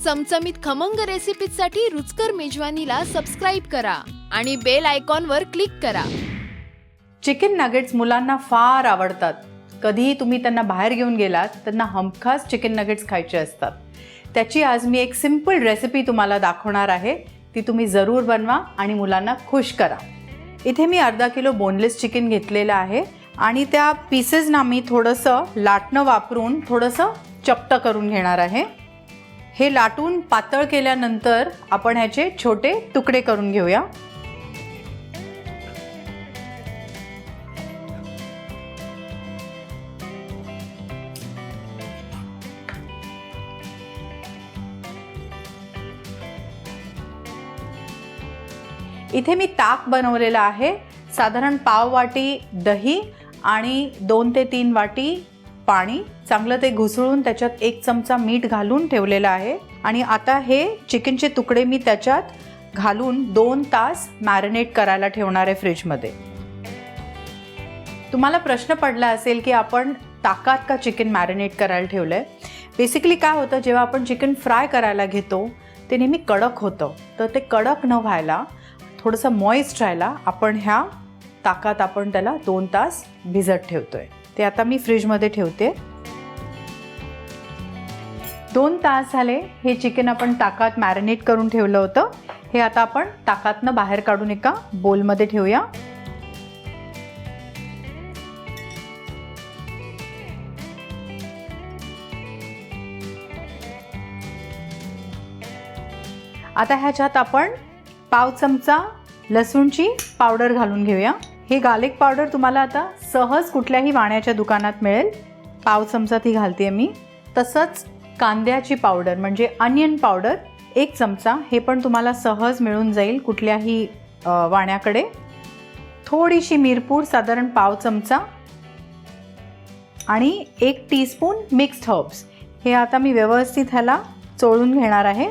चमचमीत खमंग रेसिपीसाठी रुचकर मेजवानीला सबस्क्राईब करा आणि बेल आयकॉनवर क्लिक करा. चिकन नगेट्स मुलांना फार आवडतात. कधीही तुम्ही त्यांना बाहेर घेऊन गेलात त्यांना हमखास चिकन नगेट्स खायचे असतात. त्याची आज मी एक सिंपल रेसिपी तुम्हाला दाखवणार आहे. ती तुम्ही जरूर बनवा आणि मुलांना खुश करा. इथे मी अर्धा किलो बोनलेस चिकन घेतलेलं आहे आणि त्या पीसेसना मी थोडंसं लाटणं वापरून थोडंसं चपटं करून घेणार आहे. हे लाटून पातळ केल्यानंतर आपण ह्याचे छोटे तुकडे करून घेऊया. इथे मी ताक बनवलेला आहे. साधारण पाव वाटी दही आणि 2 ते 3 वाटी पाणी चांगलं ते घुसळून त्याच्यात 1 चमचा मीठ घालून ठेवलेलं आहे. आणि आता हे चिकनचे तुकडे मी त्याच्यात घालून 2 तास मॅरिनेट करायला ठेवणार आहे फ्रीजमध्ये. तुम्हाला प्रश्न पडला असेल की आपण ताकात का चिकन मॅरिनेट करायला ठेवलंय. बेसिकली काय होतं, जेव्हा आपण चिकन फ्राय करायला घेतो ते नेहमी कडक होतं. तर ते कडक न व्हायला, थोडंसं मॉइस्ट राहायला आपण ह्या ताकात आपण त्याला 2 तास भिजत ठेवतोय. ते आता मी फ्रीजमध्ये ठेवते. 2 तास झाले. हे चिकन आपण ताकात मॅरिनेट करून ठेवलं होतं. हे आता आपण ताकातनं बाहेर काढून एका बोलमध्ये ठेवूया. आता ह्याच्यात आपण पाव चमचा लसूणची पावडर घालून घेऊया. हे गार्लिक पावडर तुम्हाला आता सहज कुठल्याही वाण्याच्या दुकानात मिळेल. पाव चमचा ती घालते मी. तसंच कांद्याची पावडर म्हणजे अनियन पावडर 1 चमचा, हे पण तुम्हाला सहज मिळून जाईल कुठल्याही वाण्याकडे. थोडीशी मिरपूड साधारण पाव चमचा आणि 1 टीस्पून मिक्स्ड हर्ब्स. हे आता मी व्यवस्थित ह्याला चोळून घेणार आहे.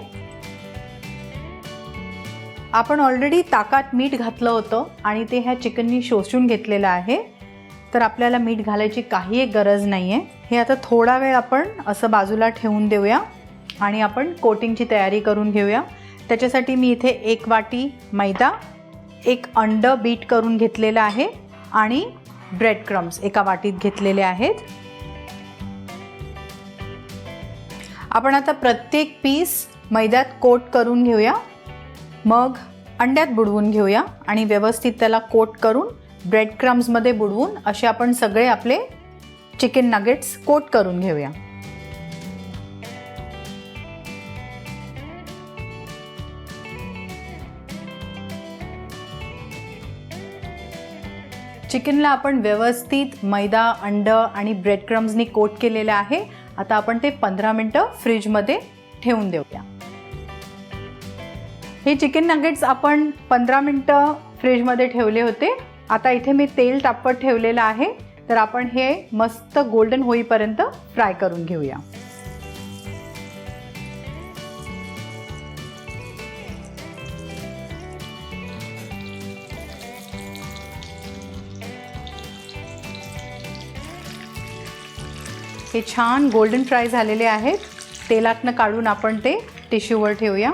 आपण ऑलरेडी ताकात मीठ घातलं होतं आणि ते ह्या चिकननी शोषून घेतलेलं आहे. तर आपल्याला मीठ घालायची काही एक गरज नाही आहे. हे आता थोडा वेळ आपण असं बाजूला ठेवून देऊया आणि आपण कोटिंगची तयारी करून घेऊया. त्याच्यासाठी मी इथे 1 वाटी मैदा, 1 अंडं बीट करून घेतलेलं आहे आणि ब्रेड क्रम्स एका वाटीत घेतलेले आहेत. आपण आता प्रत्येक पीस मैद्यात कोट करून घेऊया. मग अंड्यात बुडवून घेऊया आणि व्यवस्थित त्याला कोट करून ब्रेड क्रम्समध्ये बुडवून असे आपण सगळे आपले चिकन नगेट्स कोट करून घेऊया. चिकनला आपण व्यवस्थित मैदा, अंड आणि ब्रेड क्रम्सनी कोट केलेलं आहे. आता आपण ते 15 मिनिटं फ्रीजमध्ये ठेवून देऊया. हे चिकन नगेट्स आपण 15 मिनिटं फ्रीजमध्ये ठेवले होते. आता इथे मी तेल तापत ठेवलेलं आहे. तर आपण हे मस्त गोल्डन होईपर्यंत फ्राय करून घेऊया. हे छान गोल्डन फ्राय झालेले आहेत. तेलातनं काढून आपण ते टिश्यूवर ठेवूया.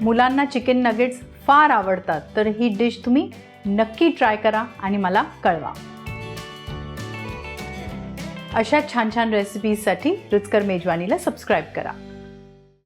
मुलांना चिकन नगेट्स फार आवडतात. तर ही डिश तुम्ही नक्की ट्राय करा आणि मला कळवा. अशा छान छान रेसिपीजसाठी रुचकर मेजवानीला सबस्क्राईब करा.